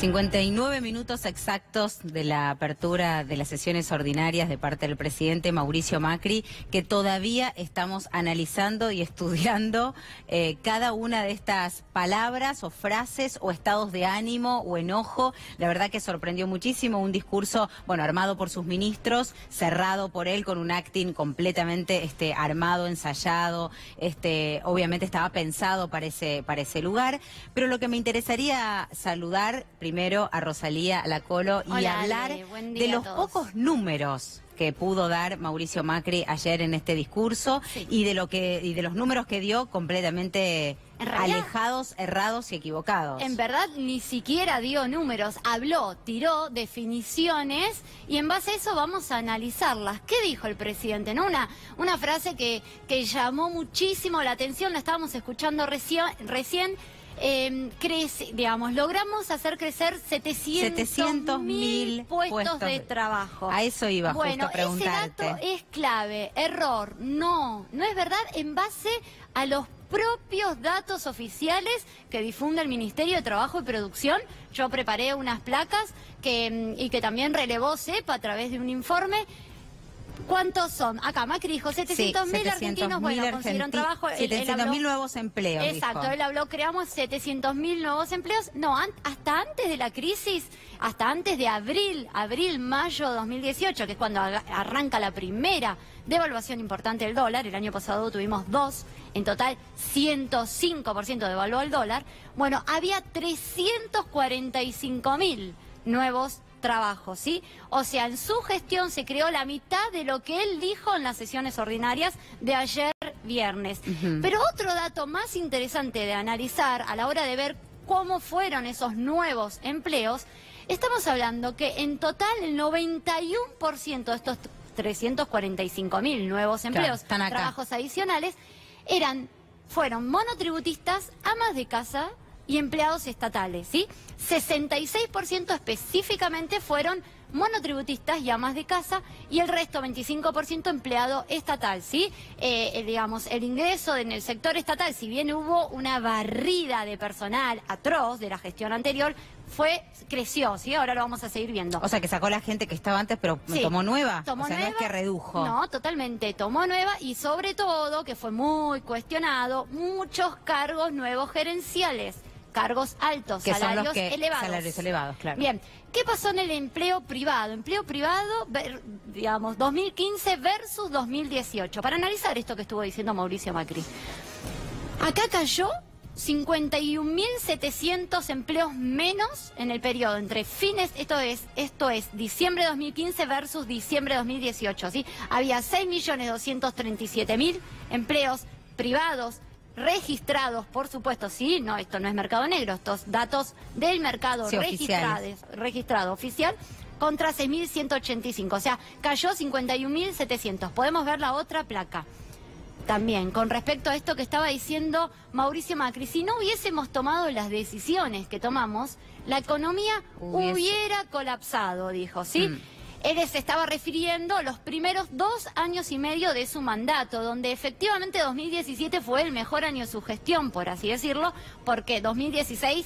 59 minutos exactos de la apertura de las sesiones ordinarias de parte del presidente Mauricio Macri, que todavía estamos analizando y estudiando cada una de estas palabras o frases o estados de ánimo o enojo. La verdad que sorprendió muchísimo, un discurso, bueno, armado por sus ministros, cerrado por él con un acting completamente armado, ensayado, obviamente estaba pensado para ese lugar, pero lo que me interesaría saludar primero a Rosalía, a la Colo, y Hola, hablar de los pocos números que pudo dar Mauricio Macri ayer en este discurso, sí, y de los números que dio completamente alejados, errados y equivocados. En verdad ni siquiera dio números, habló, tiró definiciones y en base a eso vamos a analizarlas. ¿Qué dijo el presidente? ¿No? Una frase que llamó muchísimo la atención, la estábamos escuchando recién. Logramos hacer crecer 700.000 puestos de trabajo. A eso iba justo a preguntarte. Ese dato es clave, error, no es verdad en base a los propios datos oficiales que difunde el Ministerio de Trabajo y Producción. Yo preparé unas placas y que también relevó CEPA a través de un informe. ¿Cuántos son? Acá Macri dijo 700.000 argentinos, bueno, consiguieron trabajo. 700.000 nuevos empleos. Exacto, dijo. Él habló, creamos 700.000 nuevos empleos. No, hasta antes de la crisis, hasta antes de mayo 2018, que es cuando arranca la primera devaluación importante del dólar. El año pasado tuvimos 2, en total 105% devaluó el dólar. Bueno, había 345.000 nuevos trabajos, ¿sí? O sea, en su gestión se creó la mitad de lo que él dijo en las sesiones ordinarias de ayer viernes. Pero otro dato más interesante de analizar a la hora de ver cómo fueron esos nuevos empleos, estamos hablando que en total el 91% de estos 345.000 nuevos empleos, claro, trabajos adicionales, fueron monotributistas, amas de casa y empleados estatales, ¿sí? 66% específicamente fueron monotributistas y amas de casa y el resto, 25%, empleado estatal, ¿sí? El ingreso en el sector estatal, si bien hubo una barrida de personal atroz de la gestión anterior, creció, ¿sí? Ahora lo vamos a seguir viendo. O sea, que sacó la gente que estaba antes, pero sí, tomó nueva. No es que redujo. No, totalmente, tomó nueva y sobre todo, que fue muy cuestionado, muchos cargos nuevos gerenciales. Cargos altos, salarios elevados. Salarios elevados, claro. Bien, ¿qué pasó en el empleo privado? Empleo privado, digamos, 2015 versus 2018. Para analizar esto que estuvo diciendo Mauricio Macri. Acá cayó 51.700 empleos menos en el periodo entre fines, esto es diciembre de 2015 versus diciembre de 2018, ¿sí? Había 6.237.000 empleos privados registrados, por supuesto, sí, no, esto no es mercado negro, estos datos del mercado registrado oficial, contra 6.185, o sea, cayó 51.700. Podemos ver la otra placa. También, con respecto a esto que estaba diciendo Mauricio Macri, si no hubiésemos tomado las decisiones que tomamos, la economía hubiera colapsado, dijo, ¿sí? Él se estaba refiriendo a los primeros 2 años y medio de su mandato, donde efectivamente 2017 fue el mejor año de su gestión, por así decirlo, porque 2016...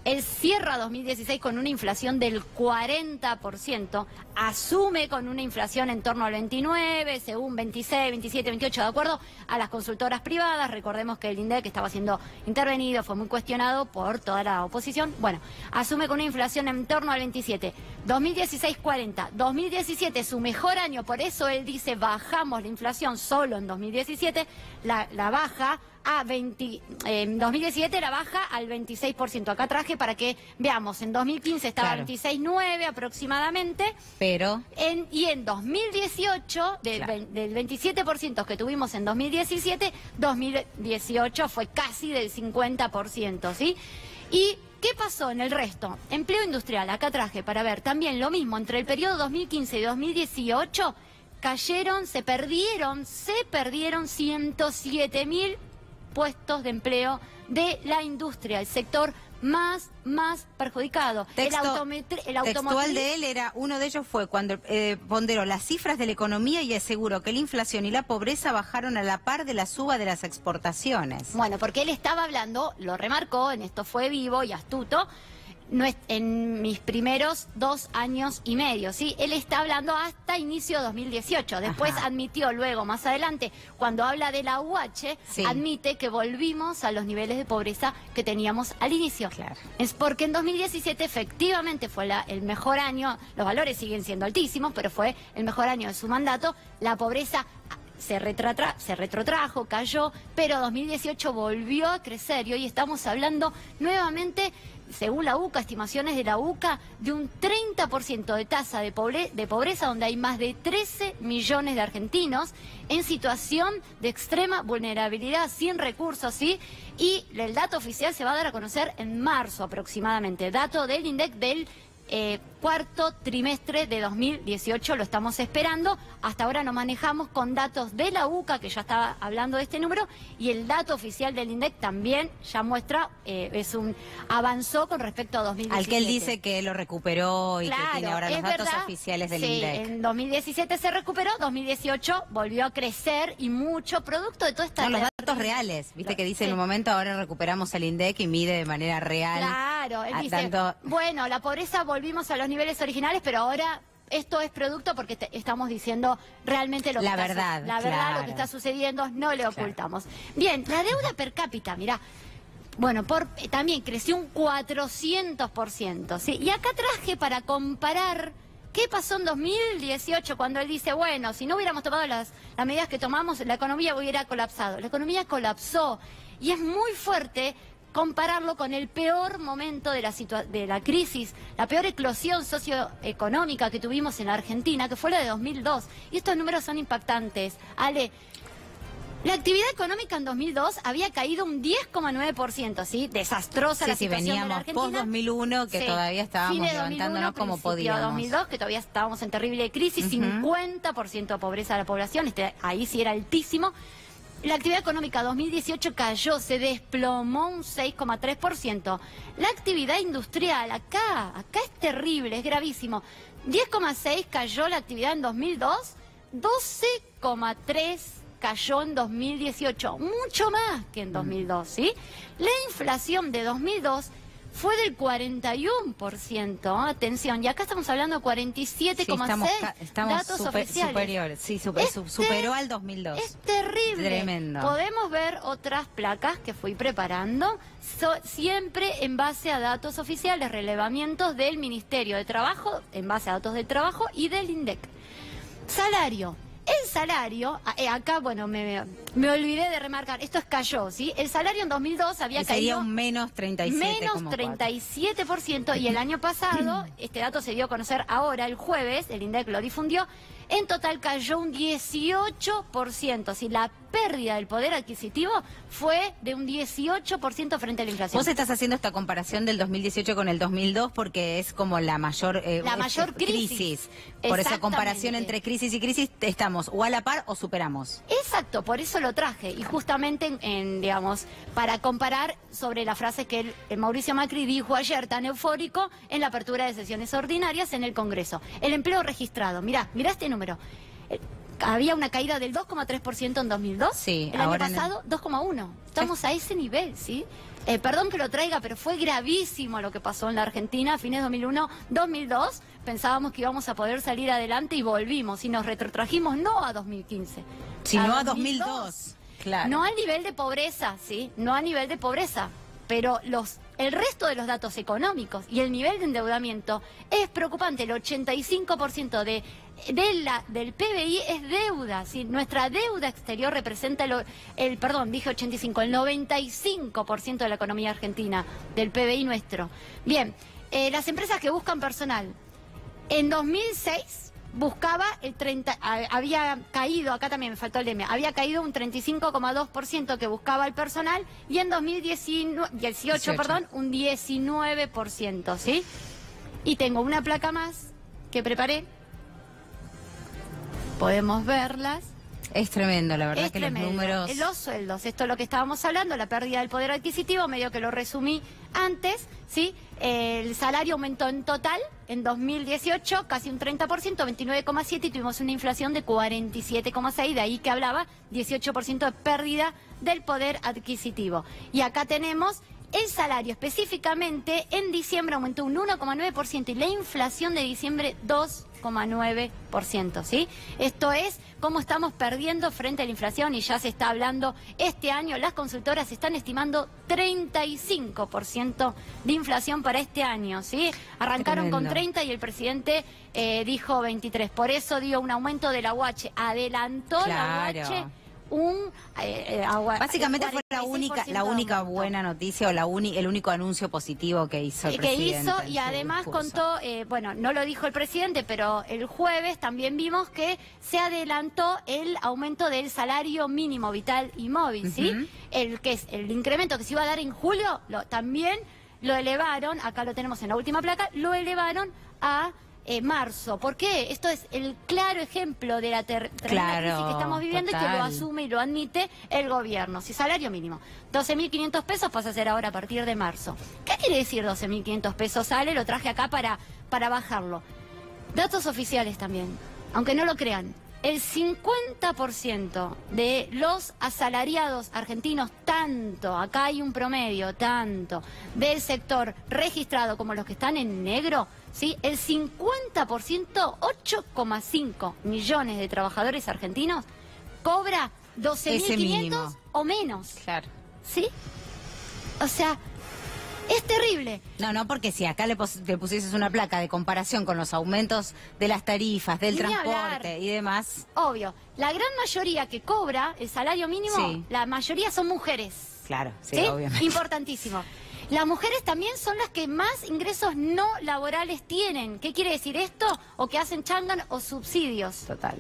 Él cierra 2016 con una inflación del 40%, asume con una inflación en torno al 29, según 26, 27, 28, de acuerdo a las consultoras privadas. Recordemos que el INDEC estaba siendo intervenido, fue muy cuestionado por toda la oposición. Bueno, asume con una inflación en torno al 27, 2016 40, 2017 su mejor año, por eso él dice bajamos la inflación solo en 2017, la baja a 20, en 2017 la baja al 26%. Acá traje para que veamos, en 2015 estaba 26,9 aproximadamente. Pero... y en 2018, del 27% que tuvimos en 2017, 2018 fue casi del 50%, ¿sí? ¿Y qué pasó en el resto? Empleo industrial, acá traje para ver también lo mismo, entre el periodo 2015 y 2018, se perdieron 107.000 puestos de empleo de la industria, el sector más perjudicado. El textual de él era, uno de ellos fue cuando ponderó las cifras de la economía y aseguró que la inflación y la pobreza bajaron a la par de la suba de las exportaciones. Bueno, porque él estaba hablando, lo remarcó, en esto fue vivo y astuto, en mis primeros 2 años y medio, ¿sí? Él está hablando hasta inicio de 2018. Después admitió luego, más adelante, cuando habla de la UH, admite que volvimos a los niveles de pobreza que teníamos al inicio. Claro. Es porque en 2017 efectivamente fue el mejor año, los valores siguen siendo altísimos, pero fue el mejor año de su mandato. La pobreza se retrotrajo, cayó, pero 2018 volvió a crecer y hoy estamos hablando nuevamente, según la UCA, estimaciones de la UCA, de un 30% de tasa de pobreza, donde hay más de 13 millones de argentinos en situación de extrema vulnerabilidad, sin recursos, ¿sí? Y el dato oficial se va a dar a conocer en marzo aproximadamente, dato del INDEC del cuarto trimestre de 2018, lo estamos esperando. Hasta ahora nos manejamos con datos de la UCA, que ya estaba hablando de este número, y el dato oficial del INDEC también ya muestra, avanzó con respecto a 2017. Al que él dice que lo recuperó y que tiene ahora los datos oficiales del INDEC. En 2017 se recuperó, 2018 volvió a crecer y mucho producto de toda esta... No, los datos reales, viste que dice en un momento ahora recuperamos el INDEC y mide de manera real. Claro, él dice, bueno, la pobreza volvimos a los niveles originales, pero ahora esto es producto porque estamos diciendo realmente lo que verdad, lo que está sucediendo, no le ocultamos. Bien, la deuda per cápita, mirá, bueno, también creció un 400%, ¿sí? Y acá traje para comparar qué pasó en 2018 cuando él dice, bueno, si no hubiéramos tomado las medidas que tomamos, la economía hubiera colapsado. La economía colapsó y es muy fuerte compararlo con el peor momento de la crisis, la peor eclosión socioeconómica que tuvimos en la Argentina, que fue la de 2002. Y estos números son impactantes. Ale, la actividad económica en 2002 había caído un 10,9%, ¿sí? Desastrosa la situación de la Argentina. Post 2001, que todavía estábamos levantándonos como podíamos. 2002, que todavía estábamos en terrible crisis, 50% de pobreza de la población, ahí sí era altísimo. La actividad económica 2018 cayó, se desplomó un 6,3%. La actividad industrial, acá es terrible, es gravísimo. 10,6 cayó la actividad en 2002, 12,3 cayó en 2018, mucho más que en 2002, ¿sí? La inflación de 2002 fue del 41%, atención, y acá estamos hablando de 47,6 datos oficiales. Superiores, sí, superó al 2002. Es terrible. Tremendo. Podemos ver otras placas que fui preparando, siempre en base a datos oficiales, relevamientos del Ministerio de Trabajo, en base a datos del trabajo y del INDEC. Salario. El salario, acá, bueno, me olvidé de remarcar, esto cayó, ¿sí? El salario en 2002 había caído... Sería un menos 37,4%. Menos 37%, y el año pasado, este dato se dio a conocer ahora, el jueves, el INDEC lo difundió, en total cayó un 18%, ¿sí? La pérdida del poder adquisitivo fue de un 18% frente a la inflación. Vos estás haciendo esta comparación del 2018 con el 2002 porque es como la mayor crisis. Por esa comparación entre crisis y crisis estamos o a la par o superamos. Exacto, por eso lo traje. Y justamente, digamos, para comparar sobre la frase que Mauricio Macri dijo ayer tan eufórico en la apertura de sesiones ordinarias en el Congreso. El empleo registrado, mirá este número. Había una caída del 2,3% en 2002, sí, el año pasado 2,1%. Estamos a ese nivel, ¿sí? Perdón que lo traiga, pero fue gravísimo lo que pasó en la Argentina a fines de 2001, 2002. Pensábamos que íbamos a poder salir adelante y volvimos y nos retrotrajimos no a 2015, sino a 2002. Claro. No al nivel de pobreza, ¿sí? No a nivel de pobreza, pero el resto de los datos económicos y el nivel de endeudamiento es preocupante. El 85% del PBI es deuda, ¿sí? Nuestra deuda exterior representa el 95% de la economía argentina, del PBI nuestro. Bien, las empresas que buscan personal, en 2006 buscaba había caído, acá también me faltó el M, había caído un 35,2% que buscaba el personal, y en 2018, un 19%, ¿sí? Y tengo una placa más que preparé. Podemos verlas. Es tremendo, la verdad, que tremendo. Los números... Los sueldos, esto es lo que estábamos hablando, la pérdida del poder adquisitivo, medio que lo resumí antes, ¿sí? El salario aumentó en total en 2018 casi un 30%, 29,7%, y tuvimos una inflación de 47,6%, de ahí que hablaba 18% de pérdida del poder adquisitivo. Y acá tenemos el salario específicamente en diciembre aumentó un 1,9% y la inflación de diciembre 2,9%, ¿sí? Esto es cómo estamos perdiendo frente a la inflación y ya se está hablando este año. Las consultoras están estimando 35% de inflación para este año, ¿sí? Arrancaron con 30 y el presidente dijo 23. Por eso dio un aumento de la UH. Adelantó la UH básicamente fue la única buena noticia o el único anuncio positivo que hizo el presidente. Y además contó, bueno, no lo dijo el presidente, pero el jueves también vimos que se adelantó el aumento del salario mínimo vital y móvil, ¿sí? El incremento que se iba a dar en julio, también lo elevaron, acá lo tenemos en la última placa, lo elevaron a marzo. ¿Por qué? Esto es el claro ejemplo de la tremenda crisis que estamos viviendo, total, y que lo asume y lo admite el gobierno. Si salario mínimo 12.500 pesos pasa a ser ahora a partir de marzo. ¿Qué quiere decir 12.500 pesos? Sale, lo traje acá para bajarlo. Datos oficiales también, aunque no lo crean. El 50% de los asalariados argentinos, acá hay un promedio, tanto del sector registrado como los que están en negro, ¿sí? El 50%, 8,5 millones de trabajadores argentinos, cobra 12.500 o menos. Claro. ¿Sí? O sea, es terrible. No, porque si acá le pusieses una placa de comparación con los aumentos de las tarifas, del transporte y demás. Obvio. La gran mayoría que cobra el salario mínimo, sí, la mayoría son mujeres. Claro, sí, ¿sí? Obviamente. Importantísimo. Las mujeres también son las que más ingresos no laborales tienen. ¿Qué quiere decir esto? O que hacen changan o subsidios. Total.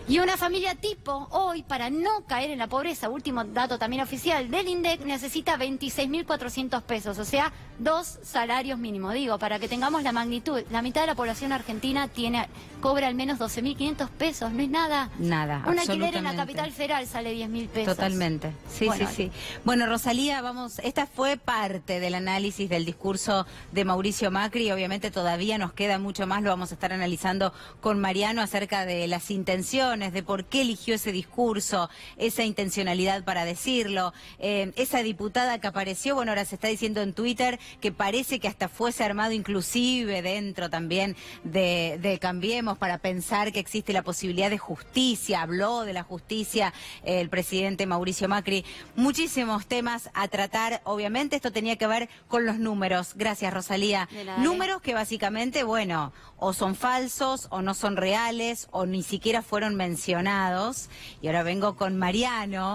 Y una familia tipo, hoy, para no caer en la pobreza, último dato también oficial del INDEC, necesita 26.400 pesos, o sea, 2 salarios mínimos. Digo, para que tengamos la magnitud, la mitad de la población argentina cobra al menos 12.500 pesos, no es nada. Nada, un alquiler en la capital federal sale 10.000 pesos. Totalmente, sí, bueno, sí. Bueno, Rosalía, esta fue parte del análisis del discurso de Mauricio Macri, obviamente todavía nos queda mucho más, lo vamos a estar analizando con Mariano acerca de las intenciones, de por qué eligió ese discurso, esa intencionalidad para decirlo. Esa diputada que apareció, bueno, ahora se está diciendo en Twitter que parece que hasta fuese armado inclusive dentro también de Cambiemos para pensar que existe la posibilidad de justicia. Habló de la justicia el presidente Mauricio Macri. Muchísimos temas a tratar. Obviamente esto tenía que ver con los números. Gracias, Rosalía. Números que básicamente, bueno, o son falsos o no son reales o ni siquiera fueron mencionados. Y ahora vengo con Mariano.